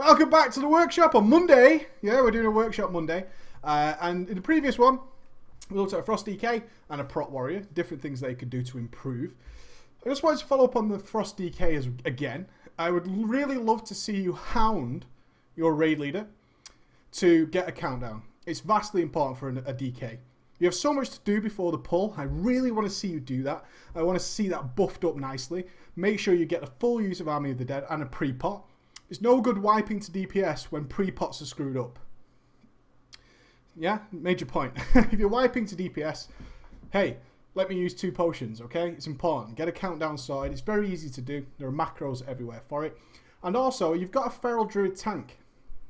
Welcome back to the workshop on Monday. Yeah, we're doing a workshop Monday. And in the previous one, we looked at a Frost DK and a Prot Warrior, different things they could do to improve. I just wanted to follow up on the Frost DK again. I would really love to see you hound your raid leader to get a countdown. It's vastly important for a DK. You have so much to do before the pull. I really want to see you do that. I want to see that buffed up nicely. Make sure you get the full use of Army of the Dead and a pre-pot. It's no good wiping to DPS when pre-pots are screwed up. Yeah, major point. If you're wiping to DPS, hey, let me use 2 potions, okay? It's important. Get a countdown sorted. It's very easy to do. There are macros everywhere for it. And also, you've got a Feral Druid tank.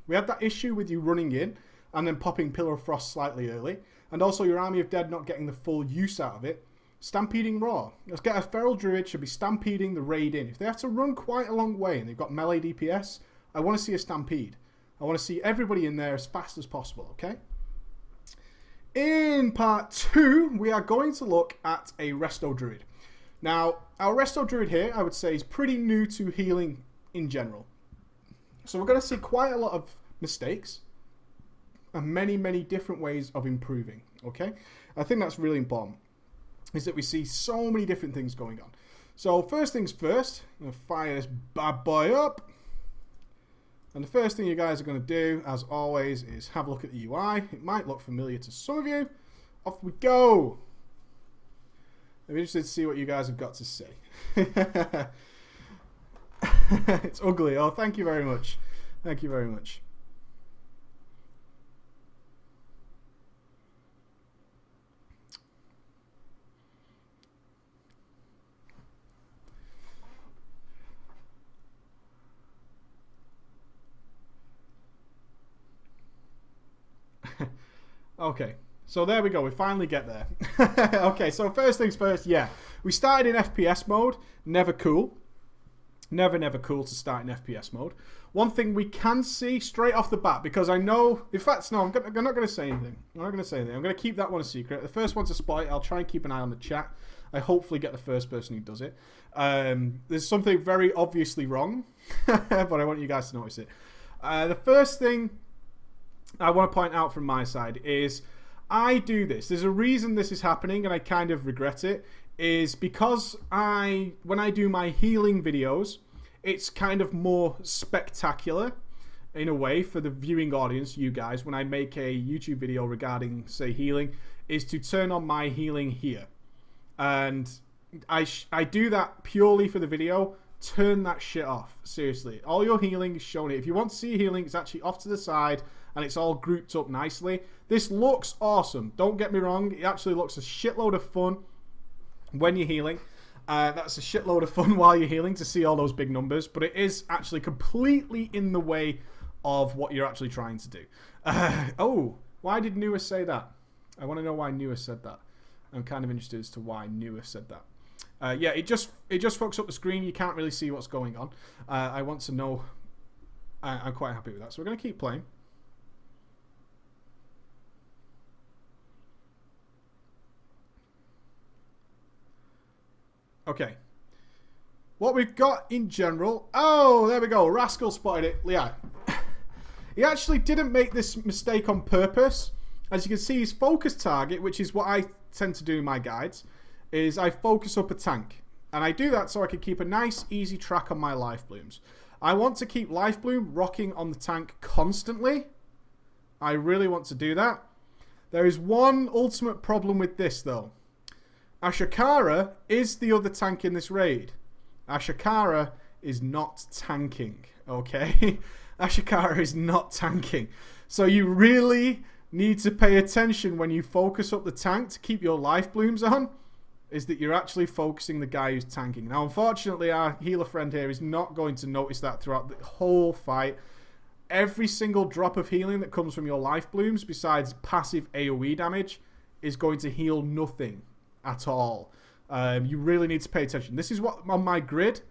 We had that issue with you running in and then popping Pillar of Frost slightly early. And also your Army of Dead not getting the full use out of it. Stampeding raw. Let's get a Feral Druid should be stampeding the raid in. If they have to run quite a long way and they've got melee DPS, I want to see a stampede. I want to see everybody in there as fast as possible, okay? In part 2, we are going to look at a Resto Druid. Now, our Resto Druid here, I would say, is pretty new to healing in general. So we're going to see quite a lot of mistakes and many, many different ways of improving, okay? I think that's really important, is that we see so many different things going on. So first things first, I'm going to fire this bad boy up. And the first thing you guys are going to do, as always, is have a look at the UI. It might look familiar to some of you. Off we go. I'm interested to see what you guys have got to say. It's ugly. Oh, thank you very much. Thank you very much. Okay, so there we go. We finally get there. Okay, so first things first, yeah. We started in FPS mode. Never cool. Never cool to start in FPS mode. One thing we can see straight off the bat, because I know... In fact, no, I'm not going to say anything. I'm not going to say anything. I'm going to keep that one a secret. The first one to spot it, I'll try and keep an eye on the chat. I hopefully get the first person who does it. There's something very obviously wrong, but I want you guys to notice it. The first thing I want to point out from my side is I do this. There's a reason this is happening and I kind of regret it, is because when I do my healing videos, it's kind of more spectacular in a way for the viewing audience, you guys, when I make a YouTube video regarding, say, healing, is to turn on my healing here. And I do that purely for the video. Turn that shit off. Seriously. All your healing is shown here. If you want to see healing, it's actually off to the side and it's all grouped up nicely. This looks awesome. Don't get me wrong. It actually looks a shitload of fun when you're healing. That's a shitload of fun while you're healing to see all those big numbers. But it is actually completely in the way of what you're actually trying to do. Oh, why did Newer say that? I want to know why Newer said that. I'm kind of interested as to why Newer said that. Yeah, it just fucks up the screen. You can't really see what's going on. I want to know. I'm quite happy with that. So we're going to keep playing. Okay. What we've got in general... Oh, there we go. Rascal spotted it. Yeah. He actually didn't make this mistake on purpose. As you can see, his focus target, which is what I tend to do in my guides, is I focus up a tank. And I do that so I can keep a nice, easy track on my life blooms. I want to keep life bloom rocking on the tank constantly. I really want to do that. There is one ultimate problem with this, though. Ashakara is the other tank in this raid. Ashakara is not tanking, okay? Ashakara is not tanking. So you really need to pay attention when you focus up the tank to keep your life blooms on, is that you're actually focusing the guy who's tanking. Now, unfortunately, our healer friend here is not going to notice that throughout the whole fight. Every single drop of healing that comes from your life blooms, besides passive AoE damage, is going to heal nothing at all. You really need to pay attention. This is what on my grid.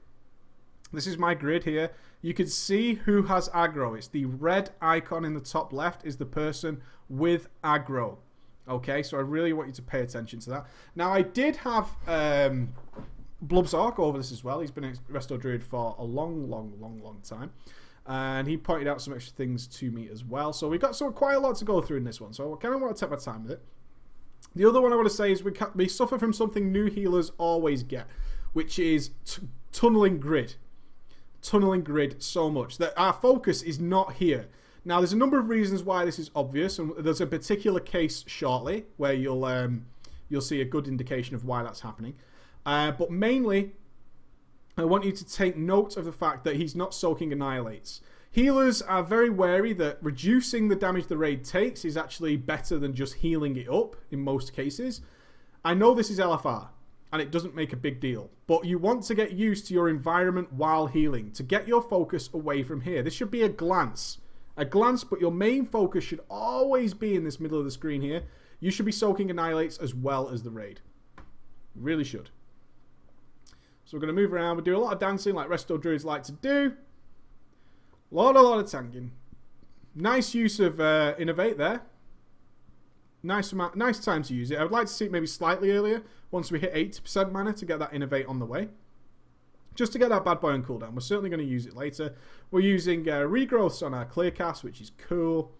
This is my grid here. You can see who has aggro. It's the red icon in the top left is the person with aggro. Okay, so I really want you to pay attention to that. Now, I did have Blubzork over this as well. He's been a Resto Druid for a long time. And he pointed out some extra things to me as well. So we've got quite a lot to go through in this one. So I kind of want to take my time with it. The other one I want to say is we suffer from something new healers always get, which is tunneling grid. Tunneling grid so much that our focus is not here. Now, there's a number of reasons why this is obvious, and there's a particular case shortly where you'll see a good indication of why that's happening. But mainly, I want you to take note of the fact that he's not soaking annihilates. Healers are very wary that reducing the damage the raid takes is actually better than just healing it up in most cases. I know this is LFR, and it doesn't make a big deal, but you want to get used to your environment while healing to get your focus away from here. This should be a glance, but your main focus should always be in this middle of the screen here. You should be soaking annihilates as well as the raid. Really should. So we're going to move around. We do a lot of dancing like Resto Druids like to do. A lot of tanking. Nice use of Innovate there. Nice time to use it. I would like to see it maybe slightly earlier, once we hit 80% mana, to get that Innovate on the way. Just to get that bad boy on cooldown. We're certainly going to use it later. We're using regrowths on our clear cast, which is cool.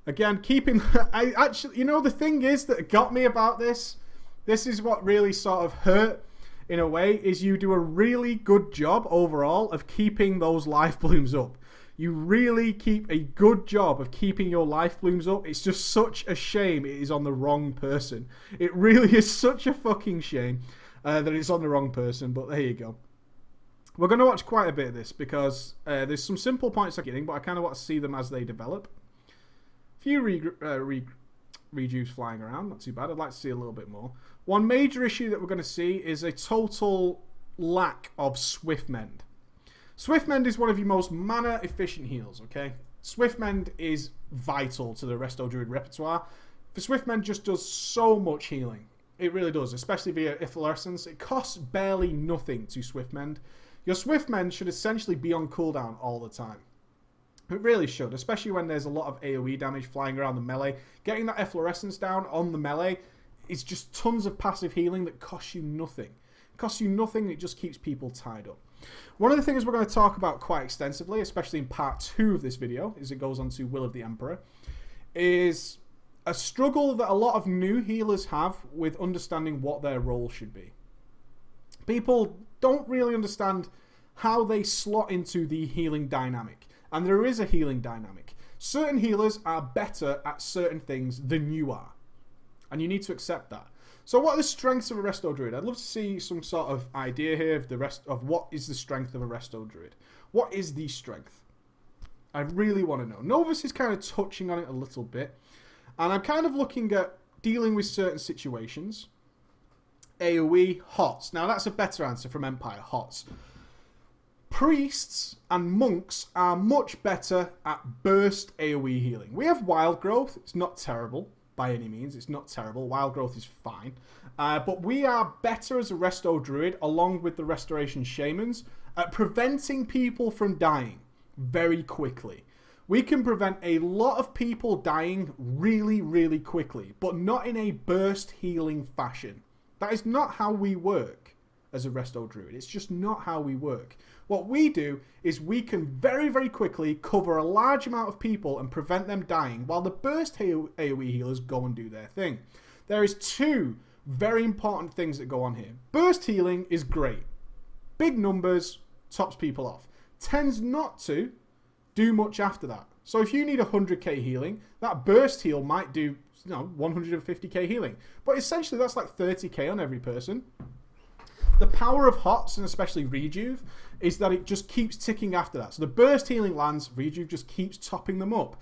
Again, keeping... you know, the thing is that got me about this is what really sort of hurt, in a way, is you do a really good job overall of keeping those life blooms up. You really keep a good job of keeping your life blooms up. It's just such a shame it is on the wrong person. It really is such a fucking shame that it's on the wrong person, but there you go. We're going to watch quite a bit of this because there's some simple points I'm getting, but I kind of want to see them as they develop. A few rejuves flying around, not too bad. I'd like to see a little bit more. One major issue that we're going to see is a total lack of Swift Mend. Swift Mend is one of your most mana efficient heals, okay? Swift Mend is vital to the Resto Druid repertoire. For Swift Mend just does so much healing. It really does, especially via Efflorescence. It costs barely nothing to Swift Mend. Your Swift Mend should essentially be on cooldown all the time. It really should, especially when there's a lot of AoE damage flying around the melee. Getting that Efflorescence down on the melee is just tons of passive healing that costs you nothing. It costs you nothing, and it just keeps people tied up. One of the things we're going to talk about quite extensively, especially in part 2 of this video, as it goes on to Will of the Emperor, is a struggle that a lot of new healers have with understanding what their role should be. People don't really understand how they slot into the healing dynamic. And there is a healing dynamic. Certain healers are better at certain things than you are. And you need to accept that. So what are the strengths of a Resto Druid? I'd love to see some sort of idea here of what is the strength of a Resto Druid. What is the strength? I really want to know. Novus is kind of touching on it a little bit. And I'm kind of looking at dealing with certain situations. AoE, HOTS. Now that's a better answer from Empire, HOTS. Priests and monks are much better at burst AoE healing. We have Wild Growth. It's not terrible by any means. It's not terrible. Wild Growth is fine. But we are better as a Resto Druid, along with the Restoration Shamans, at preventing people from dying very quickly. We can prevent a lot of people dying really, really quickly, but not in a burst healing fashion. That is not how we work as a Resto Druid. It's just not how we work. What we do is we can very, very quickly cover a large amount of people and prevent them dying while the burst AoE healers go and do their thing. There is 2 very important things that go on here. Burst healing is great. Big numbers tops people off. Tends not to do much after that. So if you need 100k healing, that burst heal might do 150k healing. But essentially that's like 30k on every person. The power of HOTS, and especially Rejuve, is that it just keeps ticking after that. So the burst healing lands, Rejuve just keeps topping them up.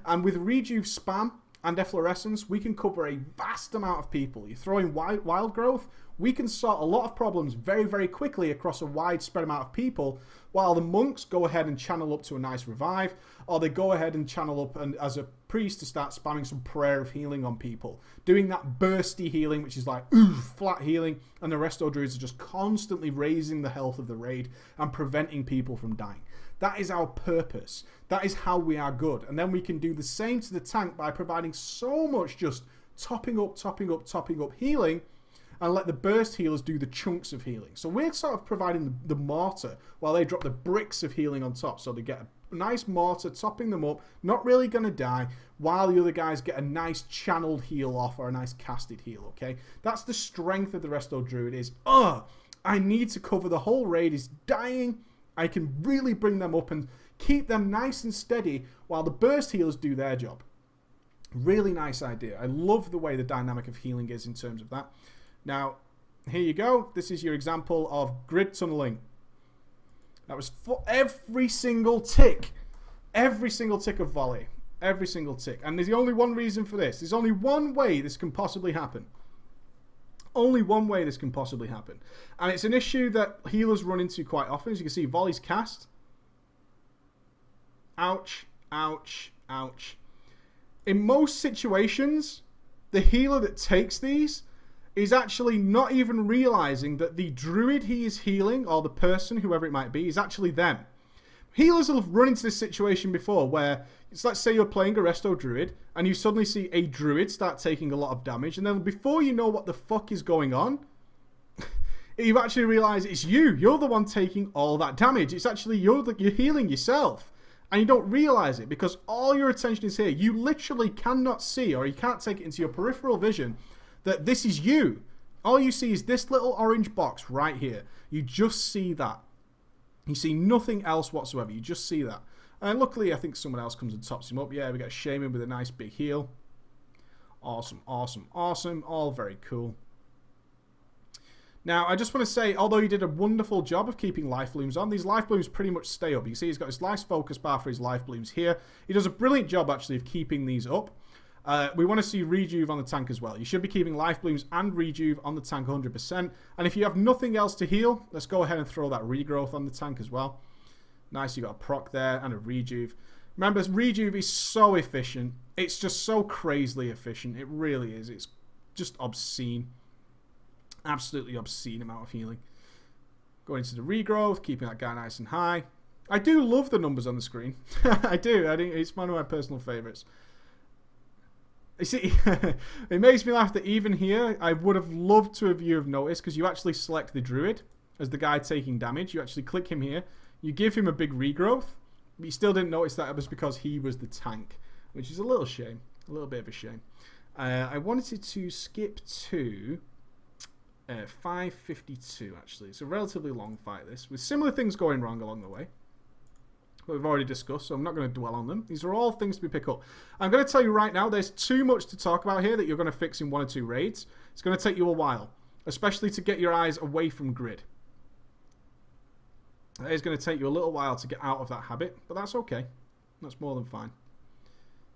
And with Rejuve spam and Efflorescence, we can cover a vast amount of people. You throw in Wild Growth, we can sort a lot of problems very, very quickly across a widespread amount of people, while the monks go ahead and channel up to a nice revive, or they go ahead and channel up and as a priest to start spamming some prayer of healing on people. Doing that bursty healing, which is like, flat healing, and the Resto Druids are just constantly raising the health of the raid and preventing people from dying. That is our purpose. That is how we are good. And then we can do the same to the tank by providing so much just topping up healing, and let the burst healers do the chunks of healing. So we're sort of providing the mortar while they drop the bricks of healing on top. So they get a nice mortar topping them up, not really going to die, while the other guys get a nice channeled heal off or a nice casted heal, okay? That's the strength of the Resto Druid is, I need to cover the whole raid, is dying. I can really bring them up and keep them nice and steady while the burst healers do their job. Really nice idea. I love the way the dynamic of healing is in terms of that. Now, here you go. This is your example of grid tunneling. That was for every single tick. Every single tick of volley. Every single tick. And there's only one reason for this. There's only one way this can possibly happen. Only one way this can possibly happen. And it's an issue that healers run into quite often. As you can see, volleys cast. Ouch, ouch, ouch. In most situations, the healer that takes these is actually not even realizing that the druid he is healing, or the person, whoever it might be, is actually them. Healers will have run into this situation before where, let's say you're playing a Resto Druid, and you suddenly see a druid start taking a lot of damage, and then before you know what the fuck is going on, you actually realize it's you. You're the one taking all that damage. It's actually you're healing yourself. And you don't realize it because all your attention is here. You literally cannot see, or you can't take it into your peripheral vision, that this is you. All you see is this little orange box right here. You just see that. You see nothing else whatsoever. You just see that. And luckily, I think someone else comes and tops him up. Yeah, we got Shaman with a nice big heal. Awesome, awesome, awesome. All very cool. Now, I just want to say, although he did a wonderful job of keeping life blooms on, these life blooms pretty much stay up. You can see he's got his nice focus bar for his life blooms here. He does a brilliant job, actually, of keeping these up. We want to see rejuve on the tank as well. You should be keeping life blooms and rejuve on the tank 100%. And if you have nothing else to heal, let's go ahead and throw that regrowth on the tank as well. Nice, you got a proc there and a rejuve. Remember, rejuve is so efficient. It's just so crazily efficient. It really is. It's just obscene. Absolutely obscene amount of healing. Going into the regrowth, keeping that guy nice and high. I do love the numbers on the screen. I do. I think it's one of my personal favourites. You see, it makes me laugh that even here, I would have loved to have you have noticed, because you actually select the druid as the guy taking damage. You actually click him here. You give him a big regrowth, but you still didn't notice that it was because he was the tank, which is a little shame. A little bit of a shame. I wanted to skip to 5:52, actually. It's a relatively long fight, this, with similar things going wrong along the way. But we've already discussed, so I'm not going to dwell on them. These are all things to be picked up. I'm going to tell you right now, there's too much to talk about here that you're going to fix in 1 or 2 raids. It's going to take you a while, especially to get your eyes away from grid. It is going to take you a little while to get out of that habit, but that's okay. That's more than fine.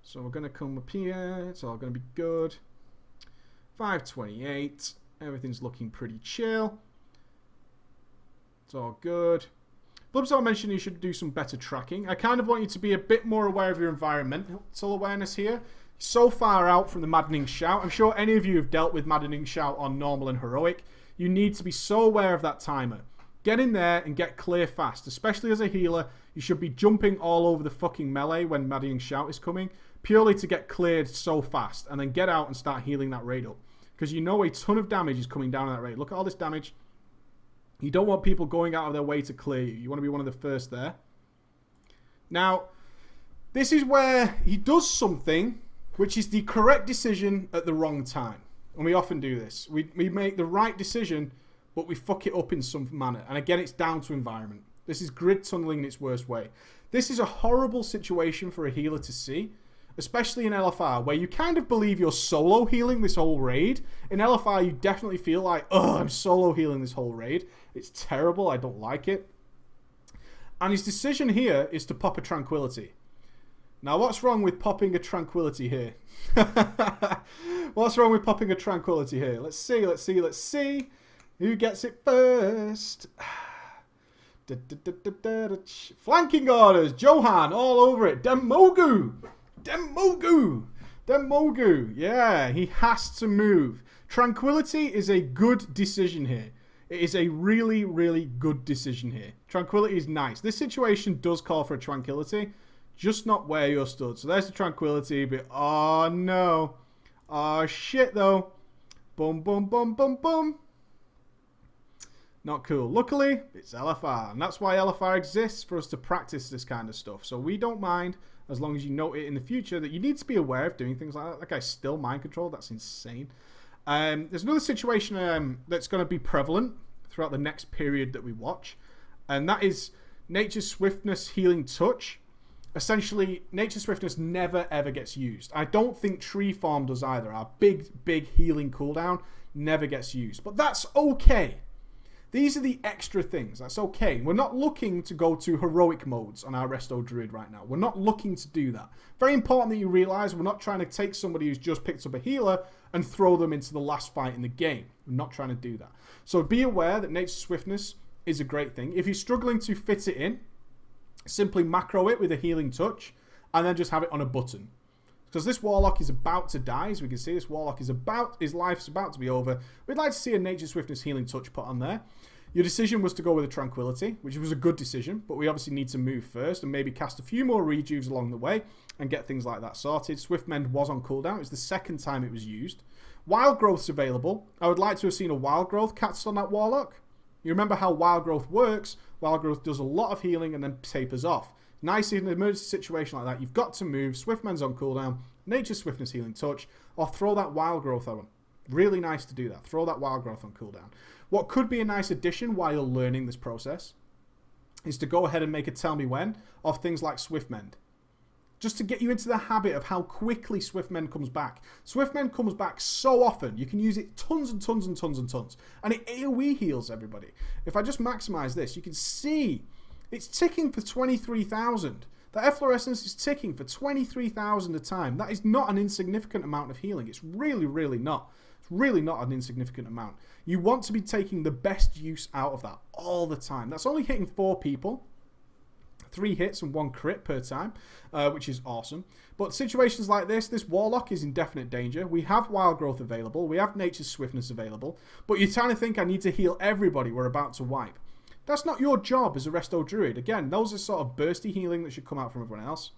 So we're going to come up here. It's all going to be good. 528. Everything's looking pretty chill. It's all good. Blubzor mentioned you should do some better tracking. I kind of want you to be a bit more aware of your environmental awareness here. So far out from the Maddening Shout. I'm sure any of you have dealt with Maddening Shout on normal and heroic. You need to be so aware of that timer. Get in there and get clear fast. Especially as a healer, you should be jumping all over the fucking melee when Maddening Shout is coming, purely to get cleared so fast, and then get out and start healing that raid up. Because you know a ton of damage is coming down on that raid. Look at all this damage. You don't want people going out of their way to clear you. You want to be one of the first there. Now, this is where he does something which is the correct decision at the wrong time. And we often do this. We make the right decision, but we fuck it up in some manner. And again, it's down to environment. This is grid tunneling in its worst way. This is a horrible situation for a healer to see, especially in LFR, where you kind of believe you're solo healing this whole raid. In LFR, you definitely feel like, oh, I'm solo healing this whole raid. It's terrible. I don't like it. And his decision here is to pop a Tranquility. Now, what's wrong with popping a Tranquility here? What's wrong with popping a Tranquility here? Let's see, let's see, let's see. Who gets it first? Flanking orders. Johan all over it. Demogu. Demogu. Demogu. Yeah, he has to move. Tranquility is a good decision here. It is a really, really good decision here. Tranquility is nice. This situation does call for a Tranquility, just not where you're stood. So there's the Tranquility, but oh no. Oh shit though. Boom, boom, boom, boom, boom. Not cool. Luckily, it's LFR, and that's why LFR exists, for us to practice this kind of stuff. So we don't mind, as long as you note it in the future, that you need to be aware of doing things like that. That guy's still mind controlled. That's insane. There's another situation that's going to be prevalent throughout the next period that we watch, and that is Nature's Swiftness Healing Touch. Essentially, Nature's Swiftness never ever gets used. I don't think Tree Farm does either. Our big healing cooldown never gets used, but that's okay. These are the extra things. That's okay. We're not looking to go to heroic modes on our Resto Druid right now. We're not looking to do that. Very important that you realize we're not trying to take somebody who's just picked up a healer and throw them into the last fight in the game. We're not trying to do that. So be aware that Nature's Swiftness is a great thing. If you're struggling to fit it in, simply macro it with a healing touch and then just have it on a button. Because this Warlock is about to die, as we can see. This Warlock is his life's about to be over. We'd like to see a Nature's Swiftness Healing Touch put on there. Your decision was to go with a Tranquility, which was a good decision, but we obviously need to move first and maybe cast a few more rejuves along the way and get things like that sorted. Swift Mend was on cooldown. It was the second time it was used. Wild Growth's available. I would like to have seen a Wild Growth cast on that Warlock. You remember how Wild Growth works. Wild Growth does a lot of healing and then tapers off. Nice in an emergency situation like that. You've got to move. Swift Mend's on cooldown. Nature's Swiftness Healing Touch. Or throw that Wild Growth on. Really nice to do that. Throw that Wild Growth on cooldown. What could be a nice addition while you're learning this process is to go ahead and make a Tell Me When of things like Swift Mend. Just to get you into the habit of how quickly Swift Mend comes back. Swift Mend comes back so often. You can use it tons and tons and tons and tons. And it AoE heals everybody. If I just maximize this, you can see it's ticking for 23,000. The efflorescence is ticking for 23,000 a time. That is not an insignificant amount of healing. It's really, really not. It's really not an insignificant amount. You want to be taking the best use out of that all the time. That's only hitting 4 people. 3 hits and 1 crit per time, which is awesome. But situations like this Warlock is in definite danger. We have Wild Growth available. We have Nature's Swiftness available. But you're trying to think, I need to heal everybody we're about to wipe. That's not your job as a Resto Druid. Again, those are sort of bursty healing that should come out from everyone else.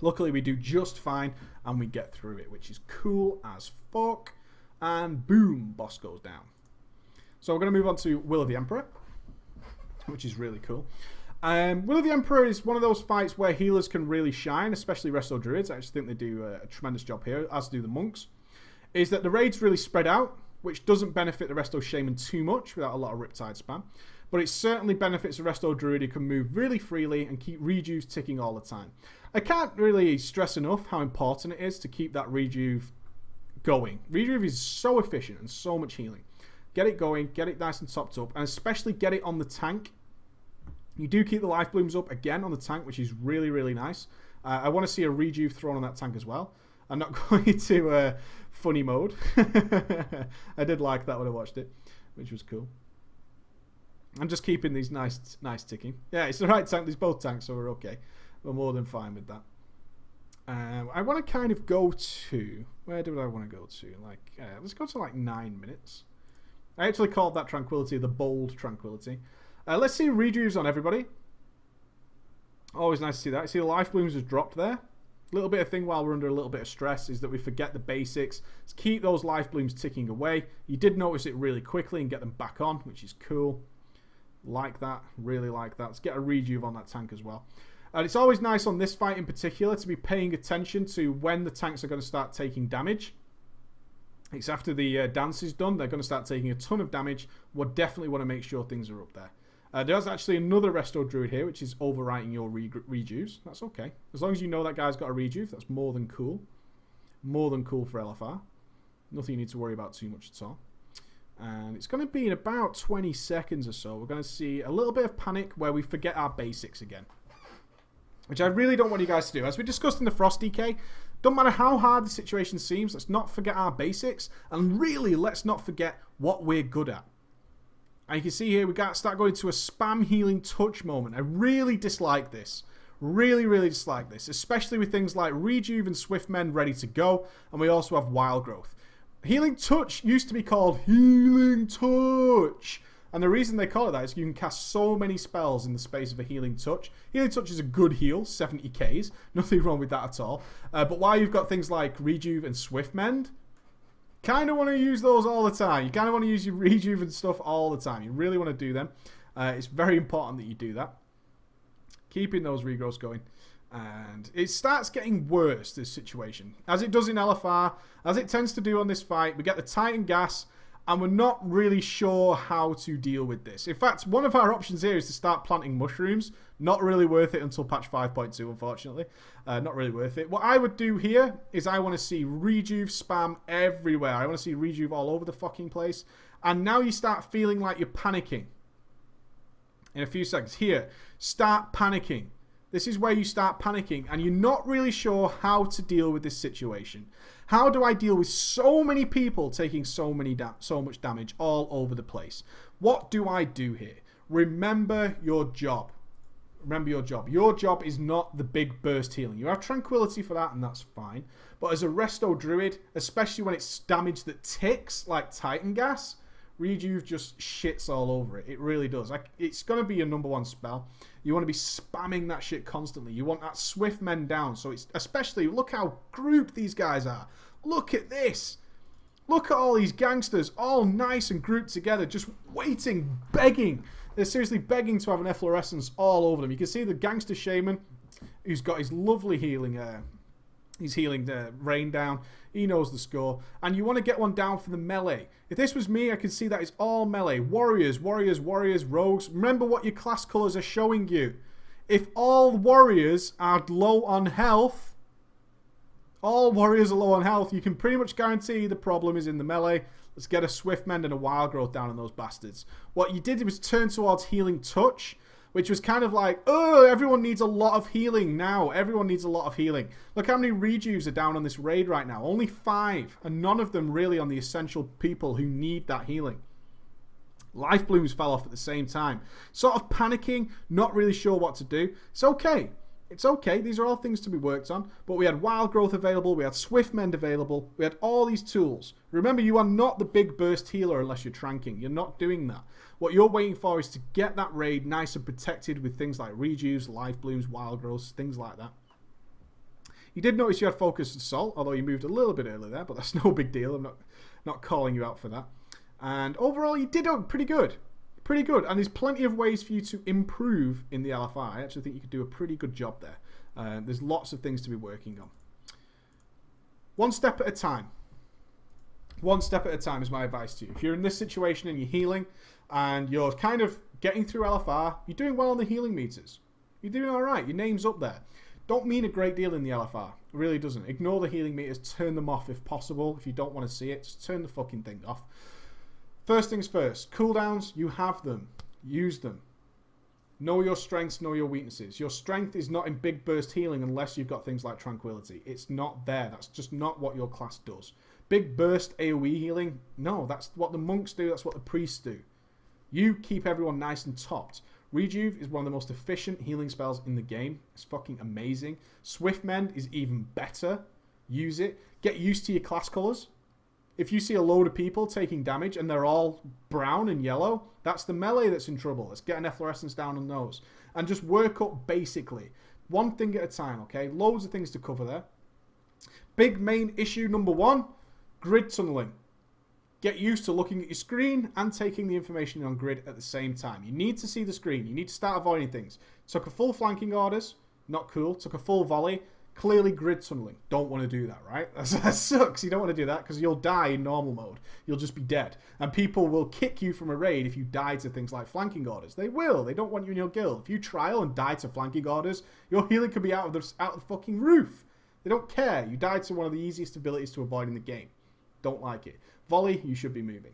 Luckily, we do just fine, and we get through it, which is cool as fuck. And boom, boss goes down. So we're going to move on to Will of the Emperor, which is really cool. Will of the Emperor is one of those fights where healers can really shine, especially Resto Druids. I actually think they do a tremendous job here, as do the monks. Is that the raids really spread out, which doesn't benefit the Resto Shaman too much without a lot of Riptide spam. But it certainly benefits the Resto Druid who can move really freely and keep rejuves ticking all the time. I can't really stress enough how important it is to keep that rejuve going. Rejuve is so efficient and so much healing. Get it going, get it nice and topped up, and especially get it on the tank. You do keep the life blooms up again on the tank, which is really, really nice. I want to see a rejuve thrown on that tank as well. I'm not going to funny mode. I did like that when I watched it, which was cool. I'm just keeping these nice ticking. Yeah, it's the right tank. There's both tanks, so we're okay. We're more than fine with that. I want to kind of go to... Where do I want to go to? Like, let's go to like 9 minutes. I actually called that Tranquility the Bold Tranquility. Let's see rejuves on everybody. Always nice to see that. See the life blooms has dropped there. A little bit of thing while we're under a little bit of stress is that we forget the basics. Let's keep those life blooms ticking away. You did notice it really quickly and get them back on, which is cool. Like that. Really like that. Let's get a rejuve on that tank as well. And it's always nice on this fight in particular to be paying attention to when the tanks are going to start taking damage. It's after the dance is done. They're going to start taking a ton of damage. We'll definitely want to make sure things are up there. There's actually another Resto Druid here, which is overwriting your rejuves. That's okay. As long as you know that guy's got a rejuve, that's more than cool. More than cool for LFR. Nothing you need to worry about too much at all. And it's going to be in about 20 seconds or so. We're going to see a little bit of panic where we forget our basics again. Which I really don't want you guys to do. As we discussed in the Frost DK, don't matter how hard the situation seems, let's not forget our basics. And really, let's not forget what we're good at. And you can see here, we got to start going to a spam healing touch moment. I really dislike this. Really, really dislike this. Especially with things like Rejuve and Swift Mend ready to go. And we also have Wild Growth. Healing Touch used to be called Healing Touch. And the reason they call it that is you can cast so many spells in the space of a Healing Touch. Healing Touch is a good heal, 70 Ks. Nothing wrong with that at all. But while you've got things like Rejuve and Swift Mend, kind of want to use those all the time. You kind of want to use your rejuve and stuff all the time. You really want to do them. It's very important that you do that. Keeping those regrowths going. And it starts getting worse, this situation. As it does in LFR, as it tends to do on this fight, we get the Titan gas, and we're not really sure how to deal with this. In fact, one of our options here is to start planting mushrooms. Not really worth it until patch 5.2, unfortunately. Not really worth it. What I would do here is I want to see rejuve spam everywhere. I want to see rejuve all over the fucking place. And now you start feeling like you're panicking. In a few seconds. Here, start panicking. This is where you start panicking and you're not really sure how to deal with this situation. How do I deal with so many people taking so much damage all over the place? What do I do here? Remember your job. Remember your job. Your job is not the big burst healing. You have tranquility for that and that's fine. But as a Resto Druid, especially when it's damage that ticks like Titan gas, rejuve just shits all over it. It really does. It's going to be your #1 spell. You want to be spamming that shit constantly. You want that swift men down. So it's especially, look how grouped these guys are. Look at this. Look at all these gangsters, all nice and grouped together, just waiting, begging. They're seriously begging to have an efflorescence all over them. You can see the gangster shaman who's got his lovely healing. He's healing the rain down. He knows the score. And you want to get one down for the melee. If this was me, I could see that it's all melee. Warriors, warriors, warriors, rogues. Remember what your class colours are showing you. If all warriors are low on health, you can pretty much guarantee the problem is in the melee. Let's get a swift mend and a wild growth down on those bastards. What you did was turn towards healing touch, which was kind of like, oh, everyone needs a lot of healing now. Everyone needs a lot of healing. Look how many rejuves are down on this raid right now. Only 5, and none of them really on the essential people who need that healing. Life blooms fell off at the same time. Sort of panicking, not really sure what to do. It's okay. It's okay. These are all things to be worked on. But we had wild growth available. We had swift mend available. We had all these tools. Remember, you are not the big burst healer unless you're tranking. You're not doing that. What you're waiting for is to get that raid nice and protected with things like rejuves, life blooms, wild growths, things like that. You did notice you had focus assault, although you moved a little bit early there, but that's no big deal. I'm not calling you out for that. And overall, you did pretty good. Pretty good. And there's plenty of ways for you to improve in the LFR. I actually think you could do a pretty good job there. There's lots of things to be working on. One step at a time. One step at a time is my advice to you. If you're in this situation and you're healing and you're kind of getting through LFR, you're doing well on the healing meters. You're doing all right. Your name's up there. Don't mean a great deal in the LFR. It really doesn't. Ignore the healing meters. Turn them off if possible. If you don't want to see it, just turn the fucking thing off. First things first. Cooldowns, you have them. Use them. Know your strengths, know your weaknesses. Your strength is not in big burst healing unless you've got things like tranquility. It's not there. That's just not what your class does. Big burst AoE healing, no, that's what the monks do, that's what the priests do. You keep everyone nice and topped. Rejuve is one of the most efficient healing spells in the game. It's fucking amazing. Swift Mend is even better. Use it. Get used to your class colours. If you see a load of people taking damage and they're all brown and yellow, that's the melee that's in trouble. Let's get an efflorescence down on those. And just work up basically. One thing at a time, okay? Loads of things to cover there. Big main issue #1. Grid tunneling. Get used to looking at your screen and taking the information on grid at the same time. You need to see the screen. You need to start avoiding things. Took a full flanking orders. Not cool. Took a full volley. Clearly grid tunneling. Don't want to do that, right? That sucks. You don't want to do that because you'll die in normal mode. You'll just be dead. And people will kick you from a raid if you die to things like flanking orders. They will. They don't want you in your guild. If you trial and die to flanking orders, your healing could be out of the fucking roof. They don't care. You died to one of the easiest abilities to avoid in the game. Don't like it. Volley, you should be moving.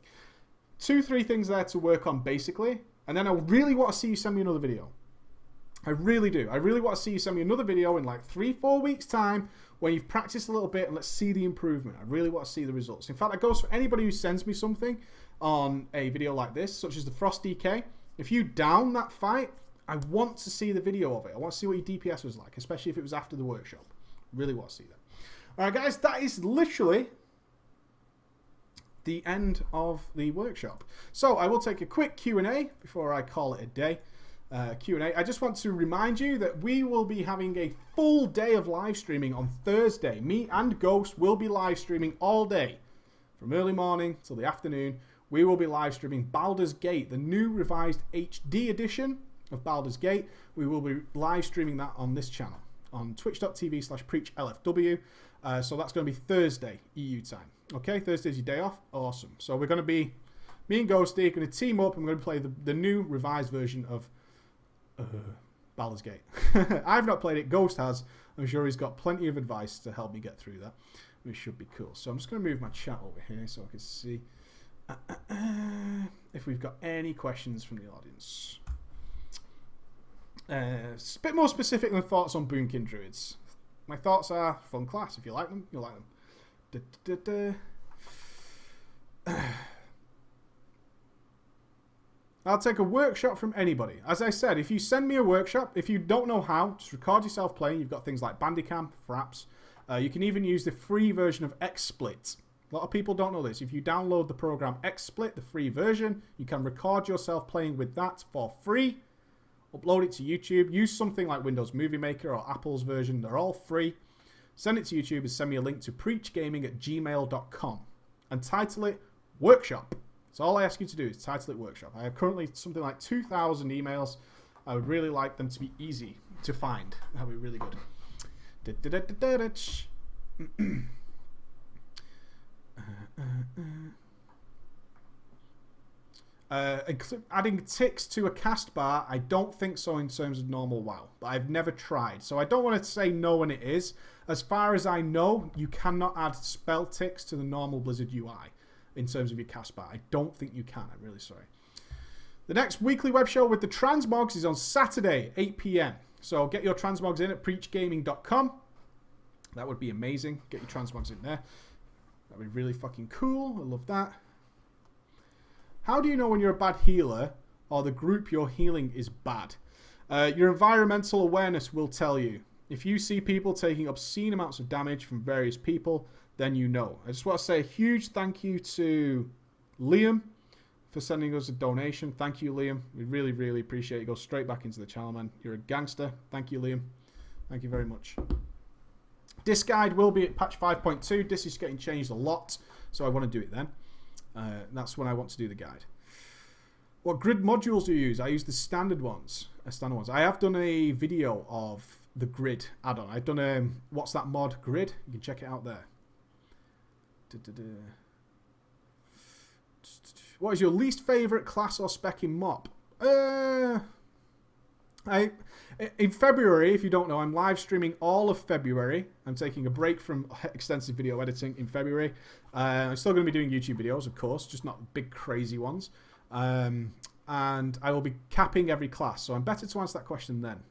2-3 things there to work on basically. And then I really want to see you send me another video. I really do. I really want to see you send me another video in like 3-4 weeks time when you've practiced a little bit and let's see the improvement. I really want to see the results. In fact, that goes for anybody who sends me something on a video like this, such as the Frost DK. If you down that fight, I want to see the video of it. I want to see what your DPS was like, especially if it was after the workshop. Really want to see that. Alright guys, that is literally the end of the workshop. So I will take a quick Q&A before I call it a day. Q&A. I just want to remind you that we will be having a full day of live streaming on Thursday. Me and Ghost will be live streaming all day. from early morning till the afternoon, we will be live streaming Baldur's Gate, the new revised HD edition of Baldur's Gate. We will be live streaming that on this channel, on twitch.tv/preachlfw. So that's going to be Thursday EU time. Okay, Thursday's your day off. Awesome. So we're going to be, me and Ghosty are going to team up and we're going to play the new revised version of Baldur's Gate. I've not played it. Ghost has. I'm sure he's got plenty of advice to help me get through that, which should be cool. So I'm just going to move my chat over here so I can see if we've got any questions from the audience. It's a bit more specific than thoughts on Boomkin Druids. My thoughts are fun class. If you like them, you'll like them. I'll take a workshop from anybody. As I said, if you send me a workshop, if you don't know how, just record yourself playing. You've got things like Bandicam, Fraps. You can even use the free version of XSplit. A lot of people don't know this. If you download the program XSplit, the free version, you can record yourself playing with that for free. Upload it to YouTube. Use something like Windows Movie Maker or Apple's version. They're all free. Send it to YouTube and send me a link to preachgaming@gmail.com and title it Workshop. So all I ask you to do is title it Workshop. I have currently something like 2,000 emails. I would really like them to be easy to find. That would be really good. Adding ticks to a cast bar, I don't think so in terms of normal WoW, but I've never tried, so I don't want to say no when it is. As far as I know, you cannot add spell ticks to the normal Blizzard UI in terms of your cast bar. I don't think you can. I'm really sorry. The next weekly web show with the transmogs is on Saturday, 8 PM. So get your transmogs in at preachgaming.com. That would be amazing. Get your transmogs in there. That would be really fucking cool. I love that. How do you know when you're a bad healer or the group you're healing is bad? Your environmental awareness will tell you. If you see people taking obscene amounts of damage from various people, then you know. I just want to say a huge thank you to Liam for sending us a donation. Thank you, Liam. We really, really appreciate it. Go straight back into the channel, man. You're a gangster. Thank you, Liam. Thank you very much. Disc guide will be at patch 5.2. Disc is getting changed a lot, so I want to do it then. That's when I want to do the guide. What grid modules do you use? I use the standard ones. I have done a video of the grid add-on. I've done what's that mod grid? You can check it out there. What is your least favorite class or spec in MOP? In February, if you don't know, I'm live streaming all of February. I'm taking a break from extensive video editing in February. I'm still going to be doing YouTube videos, of course, just not big crazy ones. And I will be capping every class. So I'm better to answer that question then.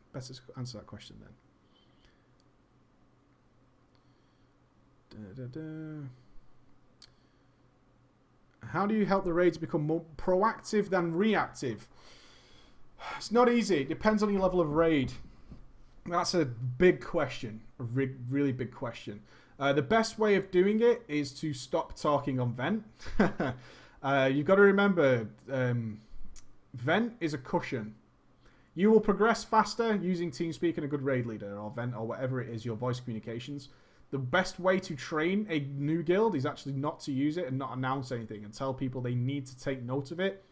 How do you help the raids become more proactive than reactive? It's not easy. It depends on your level of raid. That's a big question. A really big question. The best way of doing it is to stop talking on Vent. You've got to remember, Vent is a cushion. You will progress faster using TeamSpeak and a good raid leader, or Vent, or whatever it is, your voice communications. The best way to train a new guild is actually not to use it and not announce anything and tell people they need to take note of it.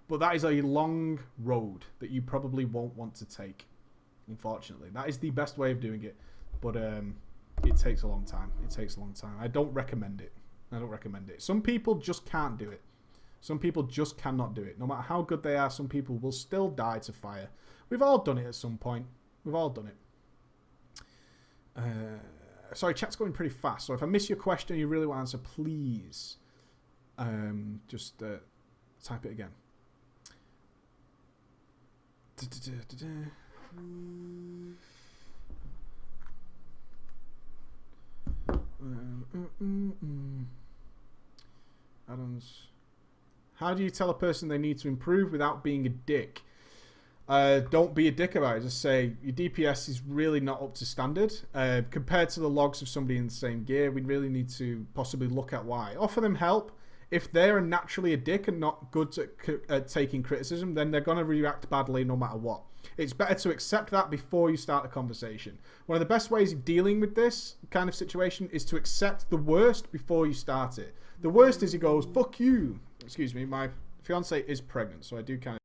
But that is a long road that you probably won't want to take, unfortunately. That is the best way of doing it, but it takes a long time. I don't recommend it. Some people just can't do it. Some people just cannot do it. No matter how good they are, some people will still die to fire. We've all done it at some point. We've all done it. Sorry, chat's going pretty fast. So if I miss your question and you really want to answer, please just type it again. Adams. How do you tell a person they need to improve without being a dick? Don't be a dick about it. Just say your DPS is really not up to standard. Compared to the logs of somebody in the same gear, we really need to possibly look at why. Offer them help. If they're naturally a dick and not good at taking criticism, then they're going to react badly no matter what. It's better to accept that before you start the conversation. One of the best ways of dealing with this kind of situation is to accept the worst before you start it. The worst is he goes, fuck you. Excuse me, my fiance is pregnant, so I do kind of...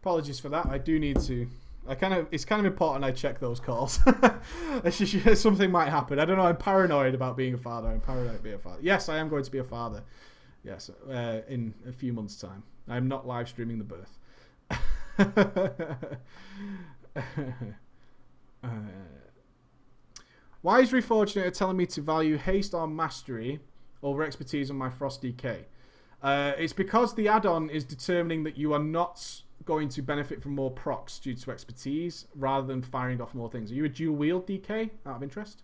Apologies for that. I do need to... It's kind of important I check those calls. Something might happen. I don't know. I'm paranoid about being a father. I'm paranoid about being a father. Yes, I am going to be a father. Yes, in a few months' time. I'm not live streaming the birth. Why is Refortunator telling me to value haste or mastery over expertise on my Frost DK? It's because the add-on is determining that you are not going to benefit from more procs due to expertise rather than firing off more things. Are you a dual wield DK out of interest?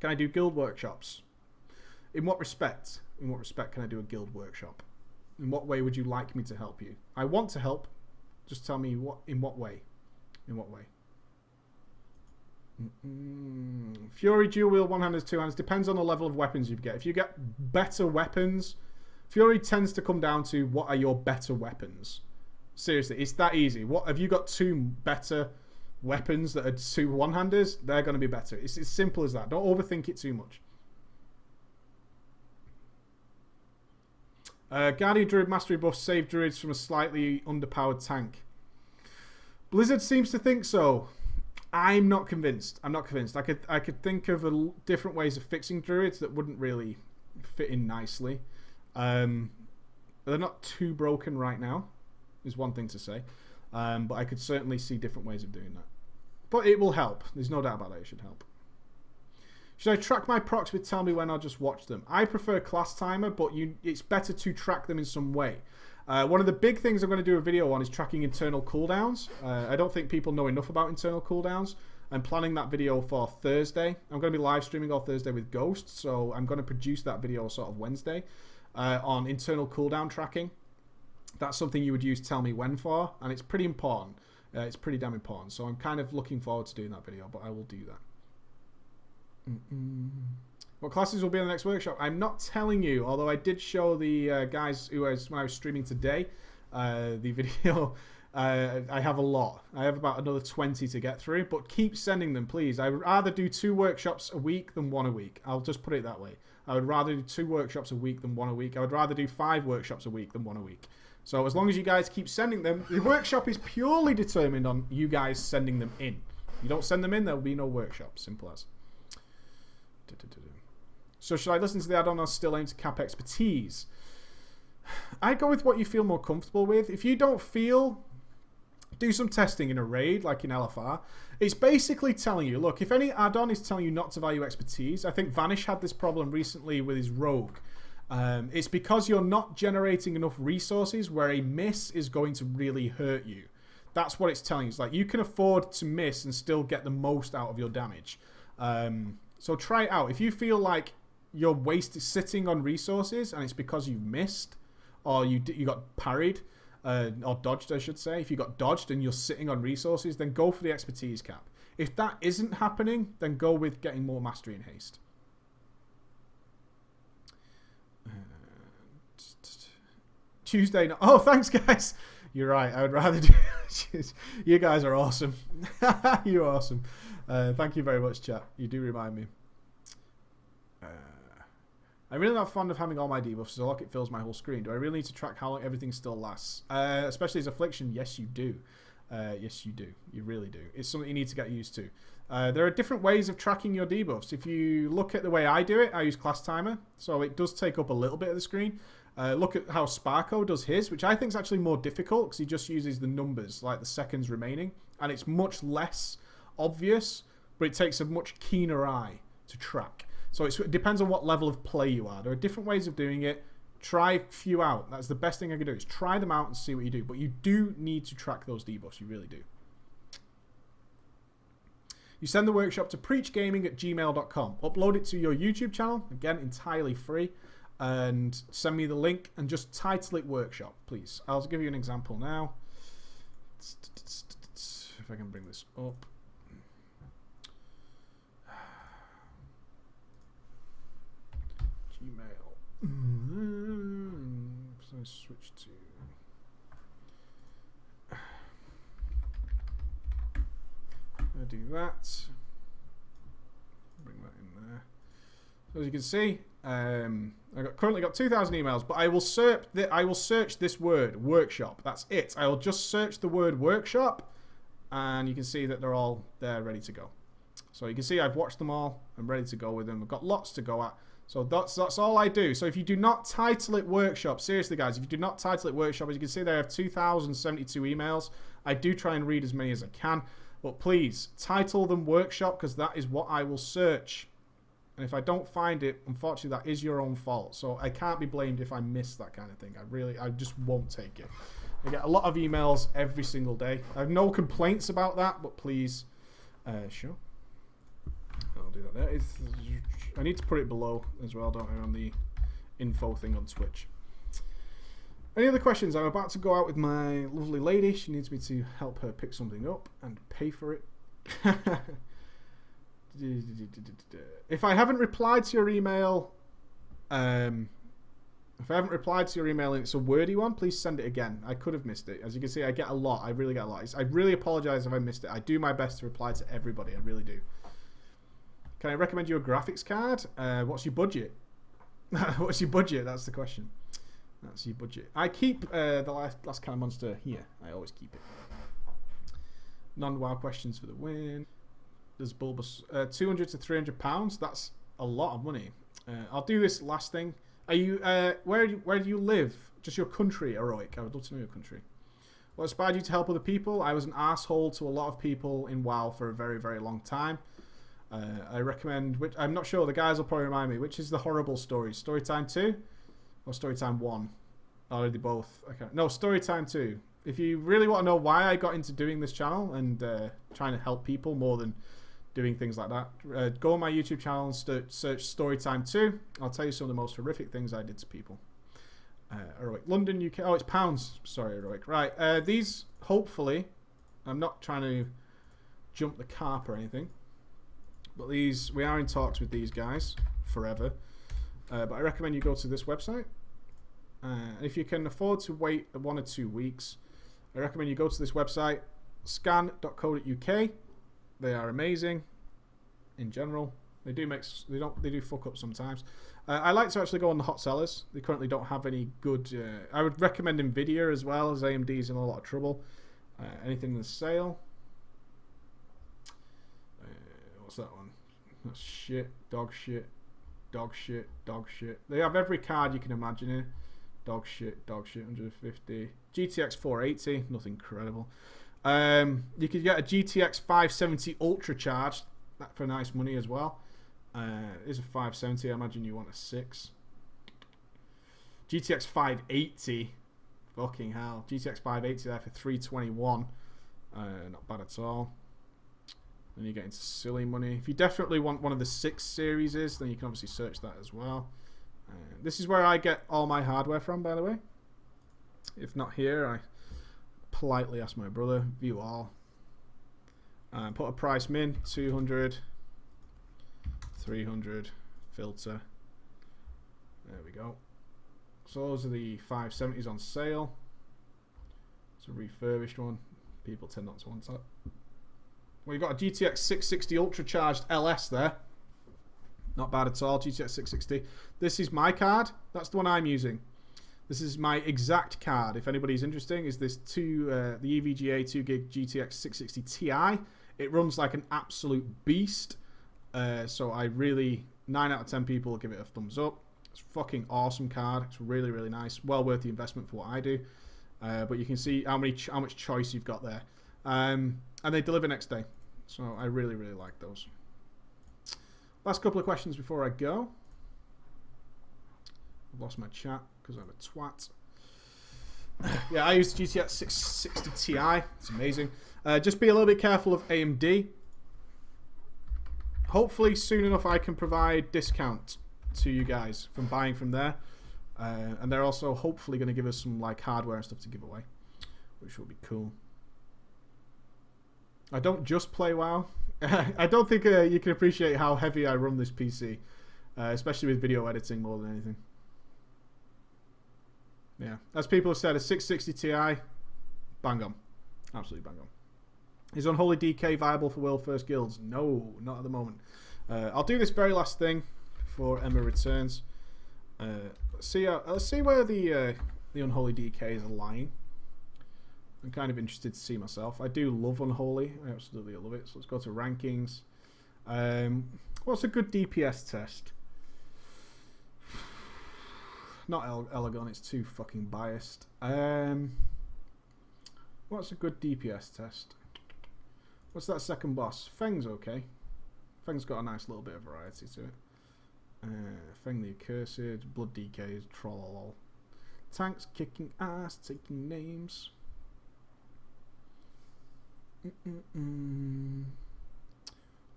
Can I do guild workshops? In what respect? In what respect can I do a guild workshop? In what way would you like me to help you? I want to help. Just tell me what. In what way? In what way? Fury dual wield, one handers, two hands. Depends on the level of weapons you get. If you get better weapons, Fury tends to come down to what are your better weapons. Seriously, it's that easy. What have you got? Two better weapons that are two one-handers? They're going to be better. It's as simple as that. Don't overthink it too much. Guardian Druid Mastery buff save Druids from a slightly underpowered tank. Blizzard seems to think so. I'm not convinced. I'm not convinced. I could think of different ways of fixing Druids that wouldn't really fit in nicely. They're not too broken right now, is one thing to say. But I could certainly see different ways of doing that. But it will help. There's no doubt about that. It should help. Should I track my procs with tell me when or just watch them? I prefer class timer, but it's better to track them in some way. One of the big things I'm going to do a video on is tracking internal cooldowns. I don't think people know enough about internal cooldowns. I'm planning that video for Thursday. I'm going to be live streaming all Thursday with Ghost, so I'm going to produce that video sort of Wednesday on internal cooldown tracking. That's something you would use tell me when for, and it's pretty important. It's pretty damn important, so I'm kind of looking forward to doing that video, but I will do that. What classes will be in the next workshop? I'm not telling you, although I did show the guys when I was streaming today the video. I have a lot. I have about another 20 to get through, but keep sending them, please. I would rather do 2 workshops a week than 1 a week. I'll just put it that way. I would rather do 2 workshops a week than 1 a week. I would rather do 5 workshops a week than 1 a week. So as long as you guys keep sending them, the workshop is purely determined on you guys sending them in. If you don't send them in, there will be no workshop. Simple as. So should I listen to the add-on or still aim to cap expertise? I go with what you feel more comfortable with. If you don't feel, do some testing in a raid, like in LFR. It's basically telling you, look, if any add-on is telling you not to value expertise, I think Vanish had this problem recently with his rogue. It's because you're not generating enough resources where a miss is going to really hurt you. That's what it's telling you. It's like you can afford to miss and still get the most out of your damage. So try it out. If you feel like you're sitting on resources and it's because you've missed or you got parried or dodged, I should say. If you got dodged and you're sitting on resources, then go for the expertise cap. If that isn't happening, then go with getting more mastery and haste. Tuesday. Oh, thanks, guys. You're right. I would rather do... You guys are awesome. You're awesome. Thank you very much, chat. You do remind me. I'm really not fond of having all my debuffs, so it fills my whole screen. Do I really need to track how long everything still lasts? Especially as Affliction, yes you do. Yes you do. You really do. It's something you need to get used to. There are different ways of tracking your debuffs. If you look at the way I do it, I use class timer, so it does take up a little bit of the screen. Look at how Sparko does his, which I think is actually more difficult because he just uses the numbers, like the seconds remaining, and it's much less obvious, but it takes a much keener eye to track. So it depends on what level of play you are. There are different ways of doing it. Try a few out. That's the best thing I can do, is try them out and see what you do. But you do need to track those debuffs. You really do. You send the workshop to preachgaming@gmail.com. Upload it to your YouTube channel. Again, entirely free. And send me the link and just title it workshop, please. I'll give you an example now. If I can bring this up. Gmail. So I switch to. I do that. Bring that in there. So as you can see, currently got 2,000 emails, but I will search this word workshop. That's it. I will just search the word workshop, and you can see that they're all there, ready to go. So you can see I've watched them all. I'm ready to go with them. I've got lots to go at. So that's all I do. So if you do not title it workshop, seriously guys, if you do not title it workshop, as you can see there, I have 2,072 emails. I do try and read as many as I can, but please title them workshop, because that is what I will search. And if I don't find it, unfortunately, that is your own fault. So I can't be blamed if I miss that kind of thing. I just won't take it. I get a lot of emails every single day. I have no complaints about that, but please, sure. I'll do that there. I need to put it below as well, don't I, on the info thing on Twitch. Any other questions? I'm about to go out with my lovely lady. She needs me to help her pick something up and pay for it. If I haven't replied to your email, and it's a wordy one, please send it again. I could have missed it. As you can see, I get a lot. I really get a lot. I really apologize if I missed it. I do my best to reply to everybody. I really do. Can I recommend you a graphics card? What's your budget? What's your budget? That's the question. That's your budget. I keep the last kind of monster here. I always keep it. Non-WoW questions for the win. There's bulbous 200 to 300 pounds. That's a lot of money. I'll do this last thing. Are you where do you live? Just your country, Heroic. I would love to know your country. What inspired you to help other people? I was an asshole to a lot of people in WoW for a very, very long time. I recommend, which I'm not sure, the guys will probably remind me, which is the horrible story? Storytime 2 or Storytime 1? Or are they both? Okay. No, Storytime 2. If you really want to know why I got into doing this channel and trying to help people more than doing things like that, go on my YouTube channel and search Storytime 2. I'll tell you some of the most horrific things I did to people. Heroic. London, UK. Oh, it's pounds. Sorry, Heroic. Right. These, hopefully, I'm not trying to jump the carp or anything, but these, we are in talks with these guys forever. But I recommend you go to this website. If you can afford to wait 1 or 2 weeks, I recommend you go to this website, scan.co.uk. They are amazing in general. They do fuck up sometimes. I like to actually go on the hot sellers. They currently don't have any good. I would recommend Nvidia as well, as AMD's in a lot of trouble. Anything in the sale. What's that one? That's shit, dog shit, dog shit, dog shit. They have every card you can imagine here. Dog shit, 150. GTX 480, nothing credible. You could get a GTX 570 Ultra charged for nice money as well. It is a 570. I imagine you want a 6. GTX 580, fucking hell. GTX 580 there for 321. Not bad at all. Then you get into silly money. If you definitely want one of the 6 series, then you can obviously search that as well. This is where I get all my hardware from, by the way. If not here, I politely ask my brother. View all. Put a price min, 200, 300, filter. There we go. So those are the 570s on sale. It's a refurbished one. People tend not to want that. Well, you've got a GTX 660 Ultra Charged LS there. Not bad at all. GTX 660. This is my card. That's the one I'm using. This is my exact card. If anybody's interested, is this the EVGA 2 gig GTX 660 Ti. It runs like an absolute beast. So I really, 9 out of 10 people will give it a thumbs up. It's a fucking awesome card. It's really, really nice. Well worth the investment for what I do. But you can see how much choice you've got there. And they deliver next day. So I really, really like those. Last couple of questions before I go. I've lost my chat because I'm a twat. Yeah, I use GTX 660 Ti. It's amazing. Just be a little bit careful of AMD. Hopefully soon enough I can provide discount to you guys from buying from there. And they're also hopefully going to give us some like hardware and stuff to give away, which will be cool. I don't just play WoW. I don't think you can appreciate how heavy I run this PC, especially with video editing more than anything. Yeah, as people have said, a 660 Ti, bang on. Absolutely bang on. Is Unholy DK viable for World First Guilds? No, not at the moment. I'll do this very last thing before Emma returns. Let's see where the Unholy DKs are lying. I'm kind of interested to see myself. I do love Unholy. I absolutely love it. So let's go to rankings. What's a good DPS test? Not Elegon, it's too fucking biased. What's a good DPS test? What's that second boss? Feng's okay. Feng's got a nice little bit of variety to it. Feng the Accursed, Blood DKs, Trollolol. Tanks kicking ass, taking names.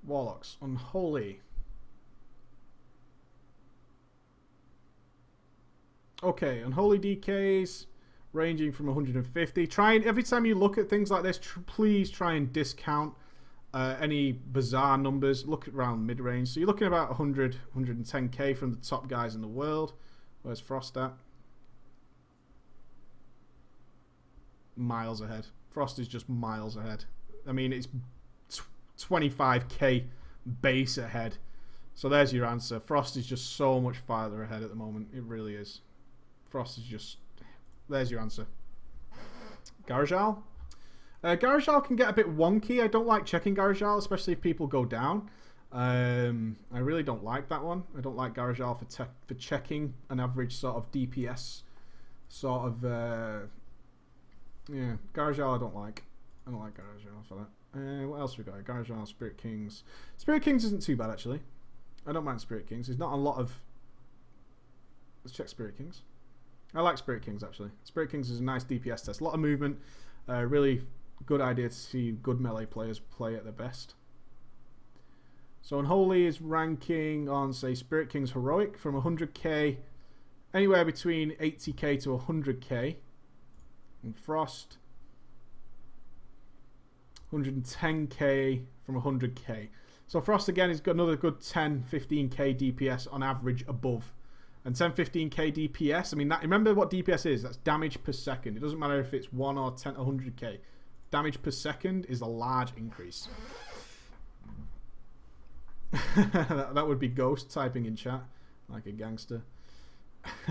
Warlocks, Unholy. Okay, Unholy DKs ranging from 150. Try and every time you look at things like this, please try and discount any bizarre numbers. Look around mid-range. So you're looking about 100, 110k from the top guys in the world. Where's Frost at? Miles ahead. Frost is just miles ahead. I mean, it's 25k base ahead. So there's your answer. Frost is just so much farther ahead at the moment. It really is. Frost is just... There's your answer. Garajal? Garajal can get a bit wonky. I don't like checking Garajal, especially if people go down. I really don't like that one. I don't like Garajal for checking an average sort of DPS sort of... yeah, Garajal I don't like. I don't like Garajal for that. What else we got? Garajal, Spirit Kings. Spirit Kings isn't too bad, actually. I don't mind Spirit Kings. There's not a lot of... Let's check Spirit Kings. I like Spirit Kings, actually. Spirit Kings is a nice DPS test. A lot of movement. Really good idea to see good melee players play at their best. So Unholy is ranking on, say, Spirit Kings Heroic from 100k, anywhere between 80k to 100k. And Frost, 110k from 100k. So Frost, again, has got another good 10, 15k DPS on average above. And 10, 15k DPS, I mean, that, remember what DPS is? That's damage per second. It doesn't matter if it's 1 or 10 or 100k. Damage per second is a large increase. that would be Ghost typing in chat, like a gangster.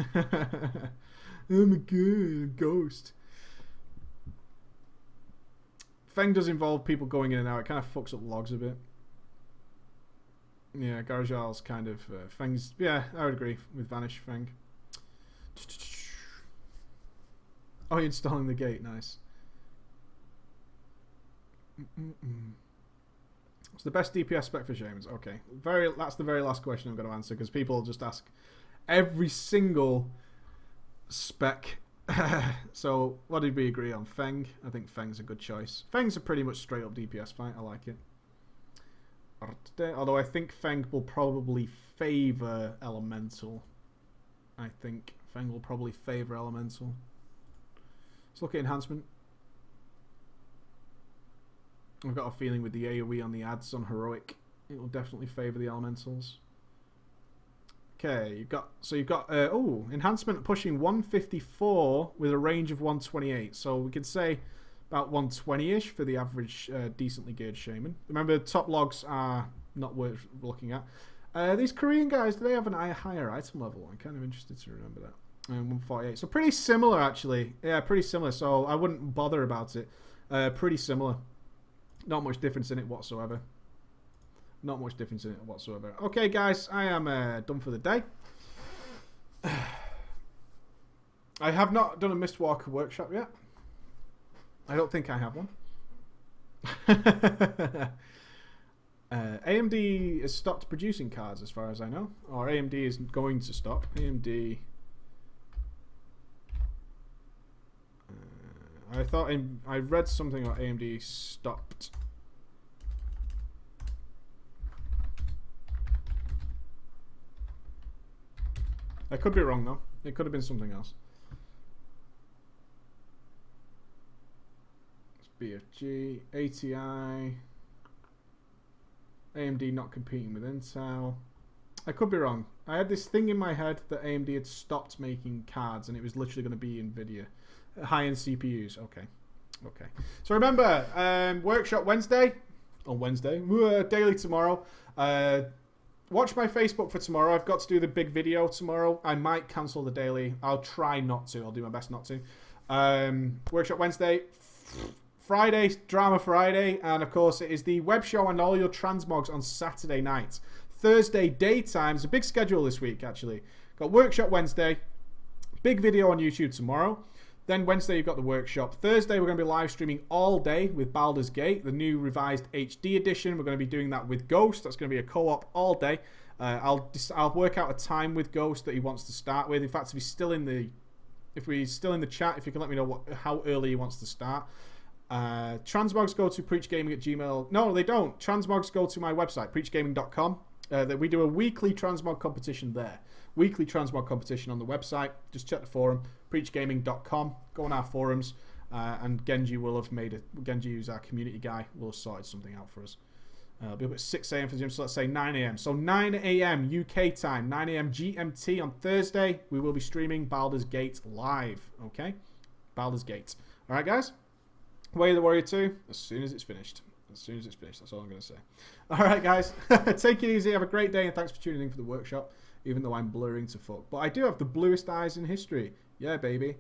Oh my god, Ghost. Feng does involve people going in and out. It kind of fucks up logs a bit. Yeah, Garajal's kind of... Feng's... Yeah, I would agree with Vanish Feng. Oh, you're installing the gate. Nice. It's the best DPS spec for Shamans. Okay. That's the very last question I'm going to answer, because people just ask every single spec. So, what did we agree on? Feng. I think Feng's a good choice. Feng's a pretty much straight up DPS fight. I like it. Although I think Feng will probably favour Elemental. I think Feng will probably favour Elemental. Let's look at enhancement. I've got a feeling with the AoE on the ads on Heroic, it will definitely favour the Elementals. Okay, you've got enhancement pushing 154 with a range of 128. So we could say about 120-ish for the average decently geared shaman. Remember, top logs are not worth looking at. These Korean guys, do they have a higher item level? I'm kind of interested to remember that. 148. So pretty similar, actually. Yeah, pretty similar. So I wouldn't bother about it. Pretty similar. Not much difference in it whatsoever. Not much difference in it whatsoever. Okay, guys, I am done for the day. I have not done a Mistwalker workshop yet. I don't think I have one. AMD has stopped producing cards as far as I know. Or AMD is going to stop. AMD... I read something about AMD stopped. I could be wrong though. It could have been something else. It's BFG, ATI, AMD not competing with Intel. I could be wrong. I had this thing in my head that AMD had stopped making cards and it was literally going to be NVIDIA. High-end CPUs. Okay. Okay. So remember, workshop Wednesday. On Wednesday. Daily tomorrow. Watch my Facebook for tomorrow. I've got to do the big video tomorrow. I might cancel the daily. I'll try not to. I'll do my best not to. Workshop Wednesday. Friday, Drama Friday. And of course, it is the web show and all your transmogs on Saturday night. Thursday daytime. It's a big schedule this week, actually. Got workshop Wednesday. Big video on YouTube tomorrow. Then Wednesday, you've got the workshop. Thursday, we're going to be live streaming all day with Baldur's Gate, the new revised HD edition. We're going to be doing that with Ghost. That's going to be a co-op all day. I'll work out a time with Ghost that he wants to start with. In fact, if he's still in the chat, if you can let me know how early he wants to start. Transmogs go to preachgaming@gmail. No, they don't. Transmogs go to my website, preachgaming.com. That we do a weekly transmog competition there. Weekly transmog competition on the website. Just check the forum, preachgaming.com. Go on our forums, and Genji will have made it. Genji, who's our community guy, will have sorted something out for us. It'll be up at 6 a.m. for the gym, so let's say 9 a.m. So 9 a.m. UK time, 9 a.m. GMT on Thursday. We will be streaming Baldur's Gate live. Okay, Baldur's Gate. All right, guys. Way of the Warrior 2. As soon as it's finished. As soon as it's finished. That's all I'm going to say. All right, guys. Take it easy. Have a great day, and thanks for tuning in for the workshop. Even though I'm blurring to fuck. But I do have the bluest eyes in history. Yeah, baby.